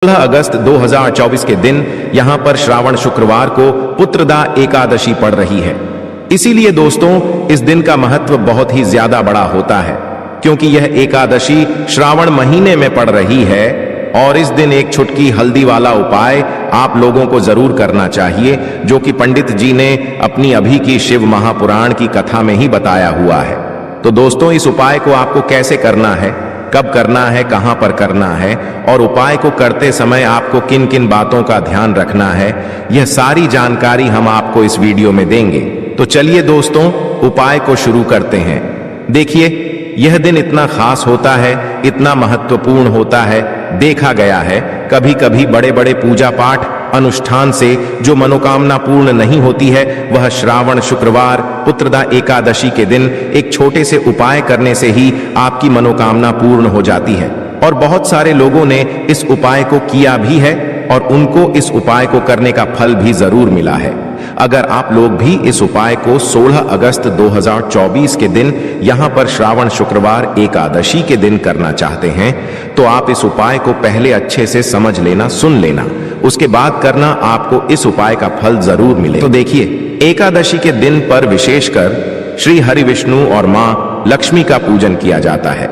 16 अगस्त 2024 के दिन यहां पर श्रावण शुक्रवार को पुत्रदा एकादशी पड़ रही है। इसीलिए दोस्तों इस दिन का महत्व बहुत ही ज्यादा बड़ा होता है, क्योंकि यह एकादशी श्रावण महीने में पड़ रही है। और इस दिन एक छुटकी हल्दी वाला उपाय आप लोगों को जरूर करना चाहिए, जो कि पंडित जी ने अपनी अभी की शिव महापुराण की कथा में ही बताया हुआ है। तो दोस्तों इस उपाय को आपको कैसे करना है, कब करना है, कहां पर करना है और उपाय को करते समय आपको किन किन बातों का ध्यान रखना है, यह सारी जानकारी हम आपको इस वीडियो में देंगे। तो चलिए दोस्तों उपाय को शुरू करते हैं। देखिए यह दिन इतना खास होता है, इतना महत्वपूर्ण होता है। देखा गया है कभी कभी बड़े बड़े पूजा पाठ अनुष्ठान से जो मनोकामना पूर्ण नहीं होती है, वह श्रावण शुक्रवार पुत्रदा एकादशी के दिन एक छोटे से उपाय करने से ही आपकी मनोकामना पूर्ण हो जाती है। और बहुत सारे लोगों ने इस उपाय को किया भी है और उनको इस उपाय को करने का फल भी जरूर मिला है। अगर आप लोग भी इस उपाय को 16 अगस्त 2024 के दिन यहां पर श्रावण शुक्रवार एकादशी के दिन करना चाहते हैं, तो आप इस उपाय को पहले अच्छे से समझ लेना, सुन लेना, उसके बाद करना, आपको इस उपाय का फल जरूर मिले। तो देखिए एकादशी के दिन पर विशेषकर श्री हरि विष्णु और मां लक्ष्मी का पूजन किया जाता है।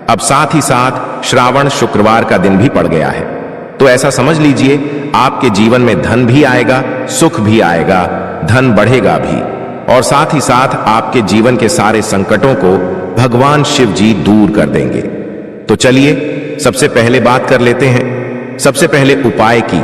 अब साथ ही साथ श्रावण शुक्रवार का दिन भी पड़ गया है, तो ऐसा समझ लीजिए आपके जीवन में धन भी आएगा, सुख भी आएगा, धन बढ़ेगा भी, और साथ ही साथ आपके जीवन के सारे संकटों को भगवान शिव जी दूर कर देंगे। तो चलिए सबसे पहले बात कर लेते हैं सबसे पहले उपाय की,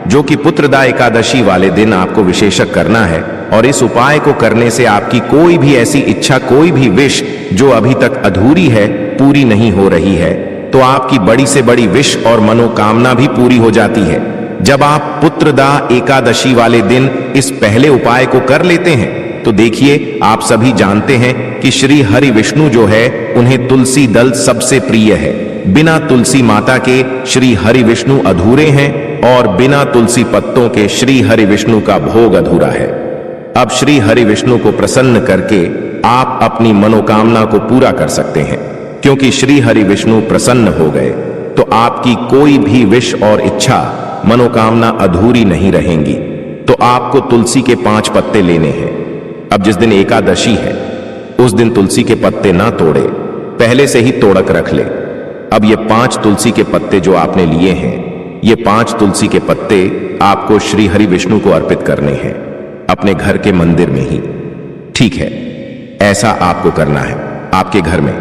जो कि पुत्रदा एकादशी वाले दिन आपको विशेषक करना है। और इस उपाय को करने से आपकी कोई भी ऐसी इच्छा, कोई भी विश जो अभी तक अधूरी है, पूरी नहीं हो रही है, तो आपकी बड़ी से बड़ी विश और मनोकामना भी पूरी हो जाती है। जब आप पुत्रदा एकादशी वाले दिन इस पहले उपाय को कर लेते हैं, तो देखिए आप सभी जानते हैं कि श्री हरि विष्णु जो है उन्हें तुलसी दल सबसे प्रिय है। बिना तुलसी माता के श्री हरि विष्णु अधूरे हैं और बिना तुलसी पत्तों के श्री हरि विष्णु का भोग अधूरा है। अब श्री हरि विष्णु को प्रसन्न करके आप अपनी मनोकामना को पूरा कर सकते हैं, क्योंकि श्री हरि विष्णु प्रसन्न हो गए तो आपकी कोई भी विश और इच्छा, मनोकामना अधूरी नहीं रहेंगी। तो आपको तुलसी के 5 पत्ते लेने हैं। अब जिस दिन एकादशी है उस दिन तुलसी के पत्ते ना तोड़े, पहले से ही तोड़क रख ले। अब ये 5 तुलसी के पत्ते जो आपने लिए हैं, ये 5 तुलसी के पत्ते आपको श्री हरि विष्णु को अर्पित करने हैं अपने घर के मंदिर में ही। ठीक है, ऐसा आपको करना है। आपके घर में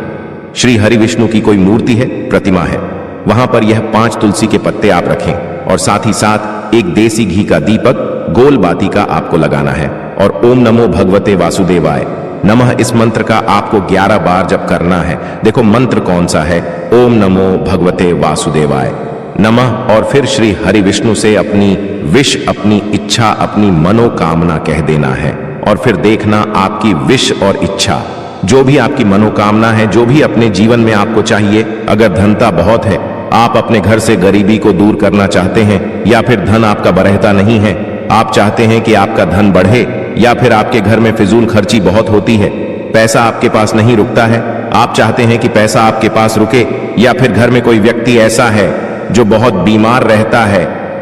श्री हरि विष्णु की कोई मूर्ति है, प्रतिमा है, वहां पर यह 5 तुलसी के पत्ते आप रखें और साथ ही साथ एक देसी घी का दीपक गोल बाती का आपको लगाना है और ओम नमो भगवते वासुदेवाय नमः इस मंत्र का आपको 11 बार जप करना है। देखो मंत्र कौन सा है, ओम नमो भगवते वासुदेवाय नमः, और फिर श्री हरि विष्णु से अपनी विश, अपनी इच्छा, अपनी मनोकामना कह देना है। और फिर देखना आपकी विश और इच्छा, जो भी आपकी मनोकामना है, जो भी अपने जीवन में आपको चाहिए, अगर धनता बहुत है, आप अपने घर से गरीबी को दूर करना चाहते हैं, या फिर धन आपका बरहता नहीं है, आप चाहते हैं कि आपका धन बढ़े, या फिर आपके घर में फिजूल खर्ची बहुत होती है, पैसा आपके पास नहीं रुकता है, आप चाहते हैं कि पैसा आपके पास रुके, या फिर घर में कोई व्यक्ति ऐसा है जो बहुत बीमार रहता है,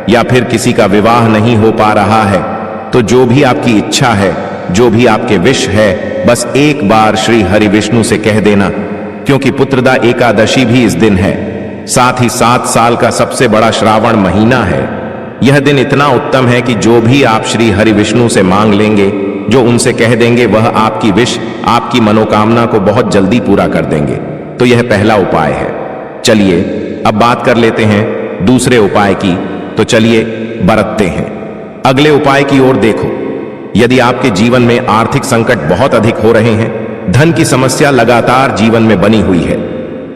या फिर किसी का विवाह नहीं हो पा रहा है, तो जो भी आपकी इच्छा है, जो भी आपके विश है, बस एक बार श्री हरि विष्णु से कह देना, क्योंकि पुत्रदा एकादशी भी इस दिन है। साथ ही 7 साल का सबसे बड़ा श्रावण महीना है। यह दिन इतना उत्तम है कि जो भी आप श्री हरि विष्णु से मांग लेंगे, जो उनसे कह देंगे, वह आपकी विश, आपकी मनोकामना को बहुत जल्दी पूरा कर देंगे। तो यह पहला उपाय है। चलिए अब बात कर लेते हैं दूसरे उपाय की। तो चलिए बरतते हैं अगले उपाय की ओर। देखो, यदि आपके जीवन में आर्थिक संकट बहुत अधिक हो रहे हैं, धन की समस्या लगातार जीवन में बनी हुई है,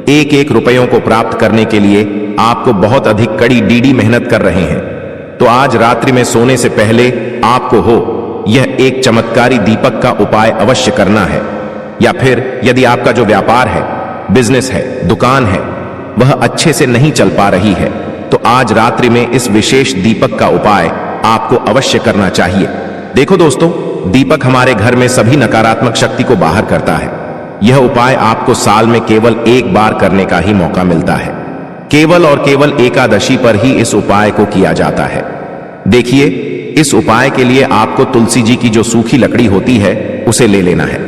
एक एक रुपयों को प्राप्त करने के लिए आपको बहुत अधिक कड़ी डीडी मेहनत कर रहे हैं, तो आज रात्रि में सोने से पहले आपको यह एक चमत्कारी दीपक का उपाय अवश्य करना है। या फिर यदि आपका जो व्यापार है, बिजनेस है, दुकान है, वह अच्छे से नहीं चल पा रही है, तो आज रात्रि में इस विशेष दीपक का उपाय आपको अवश्य करना चाहिए। देखो दोस्तों, दीपक हमारे घर में सभी नकारात्मक शक्ति को बाहर करता है। यह उपाय आपको साल में केवल एक बार करने का ही मौका मिलता है। केवल और केवल एकादशी पर ही इस उपाय को किया जाता है। देखिए, इस उपाय के लिए आपको तुलसी जी की जो सूखी लकड़ी होती है उसे ले लेना है।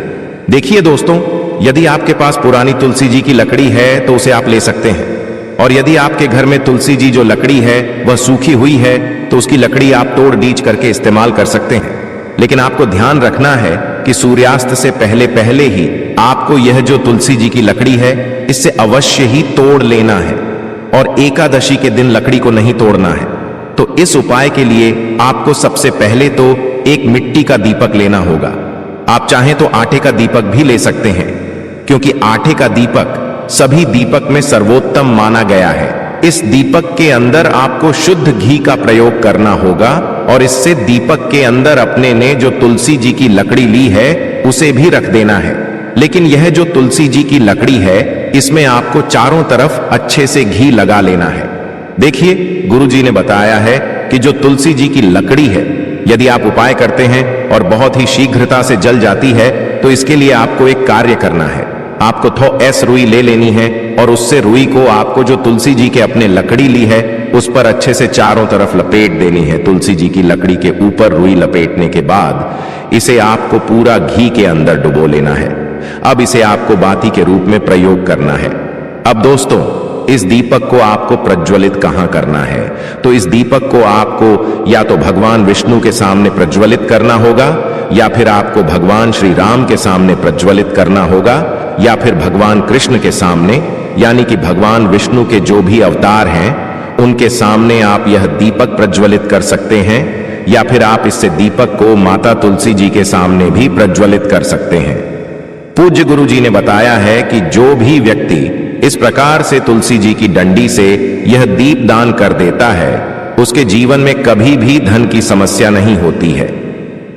देखिए दोस्तों, यदि आपके पास पुरानी तुलसी जी की लकड़ी है तो उसे आप ले सकते हैं, और यदि आपके घर में तुलसी जी जो लकड़ी है वह सूखी हुई है तो उसकी लकड़ी आप तोड़ बीच करके इस्तेमाल कर सकते हैं। लेकिन आपको ध्यान रखना है कि सूर्यास्त से पहले पहले ही आपको यह जो तुलसी जी की लकड़ी है इससे अवश्य ही तोड़ लेना है, और एकादशी के दिन लकड़ी को नहीं तोड़ना है। तो इस उपाय के लिए आपको सबसे पहले तो एक मिट्टी का दीपक लेना होगा। आप चाहें तो आटे का दीपक भी ले सकते हैं, क्योंकि आटे का दीपक सभी दीपक में सर्वोत्तम माना गया है। इस दीपक के अंदर आपको शुद्ध घी का प्रयोग करना होगा, और इससे दीपक के अंदर अपने ने जो तुलसी जी की लकड़ी ली है उसे भी रख देना है। लेकिन यह जो तुलसी जी की लकड़ी है इसमें आपको चारों तरफ अच्छे से घी लगा लेना है। देखिए, गुरु जी ने बताया है कि जो तुलसी जी की लकड़ी है, यदि आप उपाय करते हैं और बहुत ही शीघ्रता से जल जाती है तो इसके लिए आपको एक कार्य करना है। आपको थो ऐस रुई ले लेनी है, और उससे रुई को आपको जो तुलसी जी के अपने लकड़ी ली है उस पर अच्छे से चारों तरफ लपेट देनी है। तुलसी जी की लकड़ी के ऊपर रुई लपेटने के बाद इसे आपको पूरा घी के अंदर डुबो लेना है। अब इसे आपको बाती के रूप में प्रयोग करना है। अब दोस्तों, इस दीपक को आपको प्रज्वलित कहां करना है? तो इस दीपक को आपको या तो भगवान विष्णु के सामने प्रज्वलित करना होगा, या फिर आपको भगवान श्री राम के सामने प्रज्वलित करना होगा, या फिर भगवान कृष्ण के सामने, यानी कि भगवान विष्णु के जो भी अवतार हैं उनके सामने आप यह दीपक प्रज्वलित कर सकते हैं, या फिर आप इससे दीपक को माता तुलसी जी के सामने भी प्रज्वलित कर सकते हैं। पूज्य गुरु जी ने बताया है कि जो भी व्यक्ति इस प्रकार से तुलसी जी की डंडी से यह दीप दान कर देता है उसके जीवन में कभी भी धन की समस्या नहीं होती है।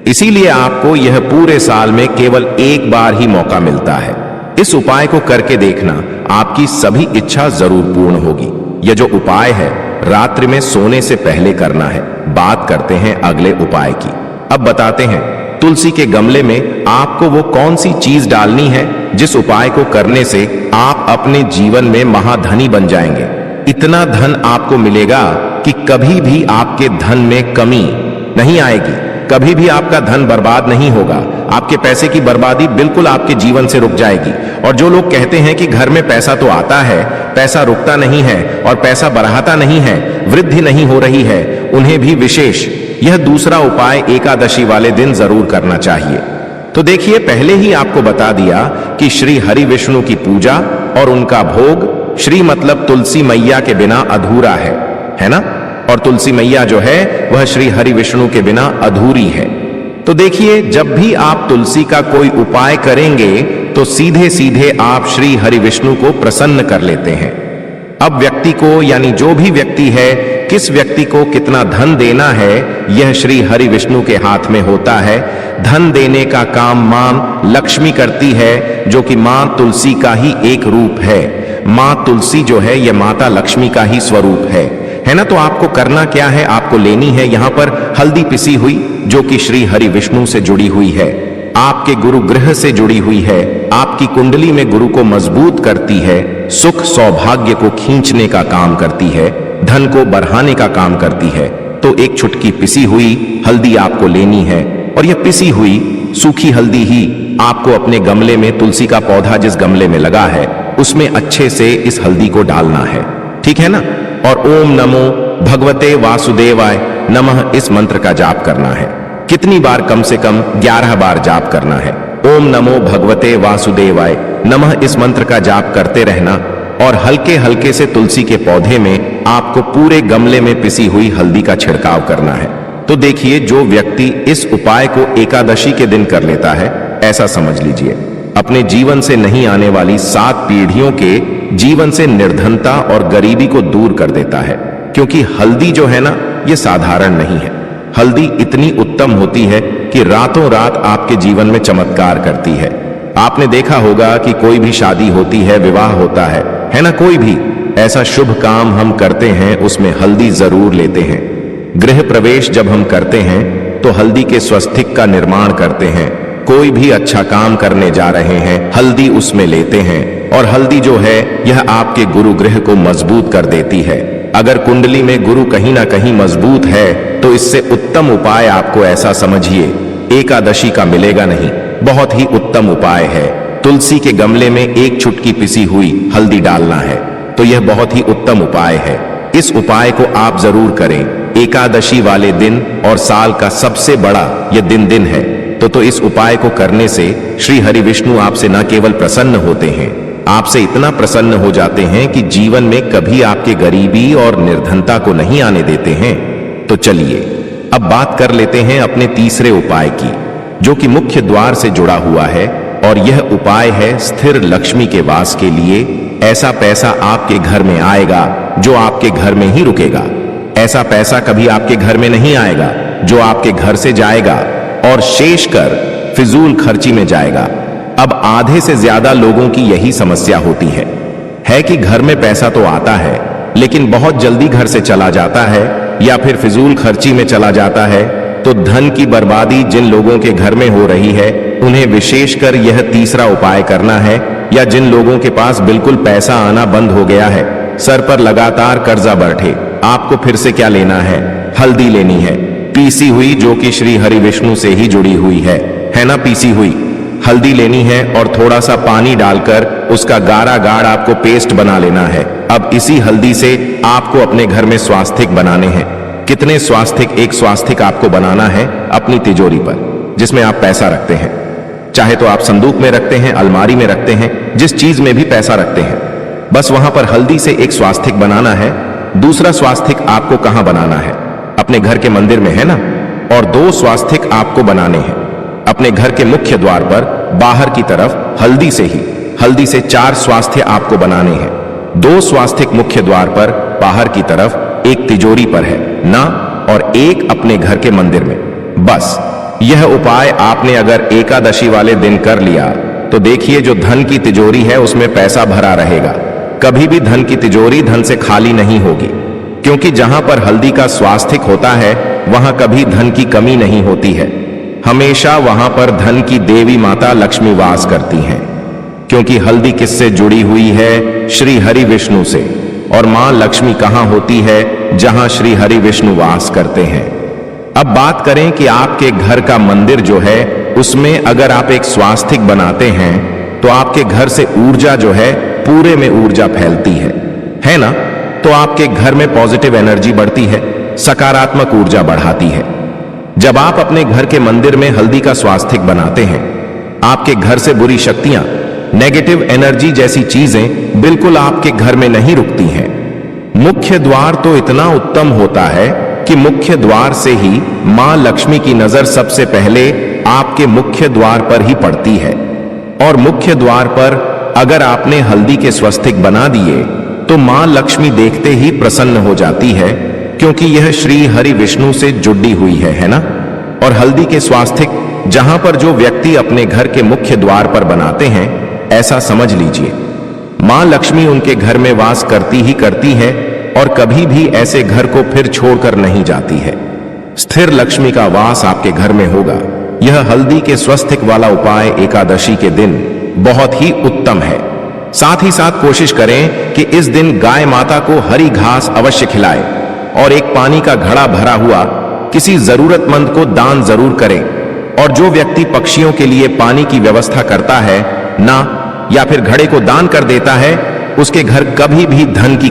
इसीलिए आपको यह पूरे साल में केवल एक बार ही मौका मिलता है। इस उपाय को करके देखना, आपकी सभी इच्छा जरूर पूर्ण होगी। यह जो उपाय है रात्रि में सोने से पहले करना है। बात करते हैं अगले उपाय की। अब बताते हैं तुलसी के गमले में आपको वो कौन सी चीज डालनी है जिस उपाय को करने से आप अपने जीवन में महाधनी बन जाएंगे। इतना धन आपको मिलेगा कि कभी भी आपके धन में कमी नहीं आएगी, कभी भी आपका धन बर्बाद नहीं होगा। आपके पैसे की बर्बादी बिल्कुल आपके जीवन से रुक जाएगी। और जो लोग कहते हैं कि घर में पैसा तो आता है, पैसा रुकता नहीं है और पैसा बढ़ाता नहीं है, वृद्धि नहीं हो रही है, उन्हें भी विशेष यह दूसरा उपाय एकादशी वाले दिन जरूर करना चाहिए। तो देखिए, पहले ही आपको बता दिया कि श्री हरि विष्णु की पूजा और उनका भोग, श्री मतलब तुलसी मैया के बिना अधूरा है ना? और तुलसी मैया जो है वह श्री हरि विष्णु के बिना अधूरी है। तो देखिए, जब भी आप तुलसी का कोई उपाय करेंगे तो सीधे सीधे आप श्री हरि विष्णु को प्रसन्न कर लेते हैं। अब व्यक्ति को, यानी जो भी व्यक्ति है, किस व्यक्ति को कितना धन देना है यह श्री हरि विष्णु के हाथ में होता है। धन देने का काम मां लक्ष्मी करती है, जो कि मां तुलसी का ही एक रूप है। मां तुलसी जो है यह माता लक्ष्मी का ही स्वरूप है ना? तो आपको करना क्या है? आपको लेनी है यहां पर हल्दी पिसी हुई, जो कि श्री हरि विष्णु से जुड़ी हुई है, आपके गुरु ग्रह से जुड़ी हुई है, आपकी कुंडली में गुरु को मजबूत करती है, सुख सौभाग्य को खींचने का काम करती है, धन को बढ़ाने का काम करती है। तो एक चुटकी पिसी हुई हल्दी आपको लेनी है, और यह पिसी हुई सूखी हल्दी ही आपको अपने गमले में, तुलसी का पौधा जिस गमले में लगा है उसमें अच्छे से इस हल्दी को डालना है, ठीक है ना? और ओम नमो भगवते वासुदेवाय नमः इस मंत्र का जाप करना है। कितनी बार? कम से कम 11 बार जाप करना है। ओम नमो भगवते वासुदेवाय नमः इस मंत्र का जाप करते रहना, और हल्के हल्के से तुलसी के पौधे में आपको पूरे गमले में पिसी हुई हल्दी का छिड़काव करना है। तो देखिए, जो व्यक्ति इस उपाय को एकादशी के दिन कर लेता है, ऐसा समझ लीजिए अपने जीवन से नहीं आने वाली 7 पीढ़ियों के जीवन से निर्धनता और गरीबी को दूर कर देता है। क्योंकि हल्दी जो है ना, यह साधारण नहीं है। हल्दी इतनी उत्तम होती है कि रातों रात आपके जीवन में चमत्कार करती है। आपने देखा होगा कि कोई भी शादी होती है, विवाह होता है ना? कोई भी ऐसा शुभ काम हम करते हैं उसमें हल्दी जरूर लेते हैं। गृह प्रवेश जब हम करते हैं तो हल्दी के स्वस्तिक का निर्माण करते हैं। कोई भी अच्छा काम करने जा रहे हैं, हल्दी उसमें लेते हैं। और हल्दी जो है यह आपके गुरु ग्रह को मजबूत कर देती है। अगर कुंडली में गुरु कहीं ना कहीं मजबूत है तो इससे उत्तम उपाय आपको ऐसा समझिए एकादशी का मिलेगा नहीं। बहुत ही उत्तम उपाय है। तुलसी के गमले में एक चुटकी पिसी हुई हल्दी डालना है, तो यह बहुत ही उत्तम उपाय है। इस उपाय को आप जरूर करें एकादशी वाले दिन, और साल का सबसे बड़ा यह दिन है। तो इस उपाय को करने से श्री हरि विष्णु आपसे न केवल प्रसन्न होते हैं, आपसे इतना प्रसन्न हो जाते हैं कि जीवन में कभी आपके गरीबी और निर्धनता को नहीं आने देते हैं। तो चलिए अब बात कर लेते हैं अपने तीसरे उपाय की, जो कि मुख्य द्वार से जुड़ा हुआ है। और यह उपाय है स्थिर लक्ष्मी के वास के लिए। ऐसा पैसा आपके घर में आएगा जो आपके घर में ही रुकेगा। ऐसा पैसा कभी आपके घर में नहीं आएगा जो आपके घर से जाएगा और शेष कर फिजूल खर्ची में जाएगा। अब आधे से ज्यादा लोगों की यही समस्या होती है कि घर में पैसा तो आता है लेकिन बहुत जल्दी घर से चला जाता है या फिर फिजूल खर्ची में चला जाता है। तो धन की बर्बादी जिन लोगों के घर में हो रही है उन्हें विशेषकर यह तीसरा उपाय करना है। या जिन लोगों के पास बिल्कुल पैसा आना बंद हो गया है, सर पर लगातार कर्जा बैठे, आपको फिर से क्या लेना है? हल्दी लेनी है, पीसी हुई, जो कि श्री हरि विष्णु से ही जुड़ी हुई है ना? पीसी हुई हल्दी लेनी है और थोड़ा सा पानी डालकर उसका गाढ़ा गाढ़ आपको पेस्ट बना लेना है। अब इसी हल्दी से आपको अपने घर में स्वास्तिक बनाने हैं। कितने स्वास्तिक? एक स्वास्तिक आपको बनाना है अपनी तिजोरी पर, जिसमें आप पैसा रखते हैं। चाहे तो आप संदूक में रखते हैं, अलमारी में रखते हैं, जिस चीज में भी पैसा रखते हैं, बस वहां पर हल्दी से एक स्वास्तिक बनाना है। दूसरा स्वास्तिक आपको कहां बनाना है? अपने घर के मंदिर में, है ना? और 2 स्वास्तिक आपको बनाने हैं अपने घर के मुख्य द्वार पर बाहर की तरफ हल्दी से 4 स्वास्थ्य आपको बनाने हैं। 2 स्वास्तिक मुख्य द्वार पर बाहर की तरफ, एक तिजोरी पर है ना, और एक अपने घर के मंदिर में। बस यह उपाय आपने अगर एकादशी वाले दिन कर लिया तो देखिए जो धन की तिजोरी है उसमें पैसा भरा रहेगा। कभी भी धन की तिजोरी धन से खाली नहीं होगी, क्योंकि जहां पर हल्दी का स्वास्तिक होता है वहां कभी धन की कमी नहीं होती है। हमेशा वहां पर धन की देवी माता लक्ष्मी वास करती हैं, क्योंकि हल्दी किससे जुड़ी हुई है? श्री हरि विष्णु से। और मां लक्ष्मी कहां होती है? जहां श्री हरि विष्णु वास करते हैं। अब बात करें कि आपके घर का मंदिर जो है उसमें अगर आप एक स्वास्तिक बनाते हैं तो आपके घर से ऊर्जा जो है पूरे में ऊर्जा फैलती है ना? तो आपके घर में पॉजिटिव एनर्जी बढ़ती है, सकारात्मक ऊर्जा बढ़ाती है। जब आप अपने घर के मंदिर में हल्दी का स्वास्तिक बनाते हैं, आपके घर से बुरी शक्तियां, नेगेटिव एनर्जी जैसी चीजें बिल्कुल आपके घर में नहीं रुकती हैं। मुख्य द्वार तो इतना उत्तम होता है कि मुख्य द्वार से ही मां लक्ष्मी की नजर सबसे पहले आपके मुख्य द्वार पर ही पड़ती है। और मुख्य द्वार पर अगर आपने हल्दी के स्वास्तिक बना दिए तो मां लक्ष्मी देखते ही प्रसन्न हो जाती है, क्योंकि यह श्री हरि विष्णु से जुड़ी हुई है ना? और हल्दी के स्वास्तिक जहां पर जो व्यक्ति अपने घर के मुख्य द्वार पर बनाते हैं, ऐसा समझ लीजिए मां लक्ष्मी उनके घर में वास करती ही करती है और कभी भी ऐसे घर को फिर छोड़कर नहीं जाती है। स्थिर लक्ष्मी का वास आपके घर में होगा। यह हल्दी के स्वास्तिक वाला उपाय एकादशी के दिन बहुत ही उत्तम है। साथ ही साथ कोशिश करें कि इस दिन गाय माता को हरी घास अवश्य खिलाए और एक पानी का घड़ा भरा हुआ किसी जरूरतमंद को दान जरूर करें। और जो व्यक्ति पक्षियों के लिए पानी की व्यवस्था करता है ना, या फिर घड़े को दान कर देता है, उसके घर कभी भी धन की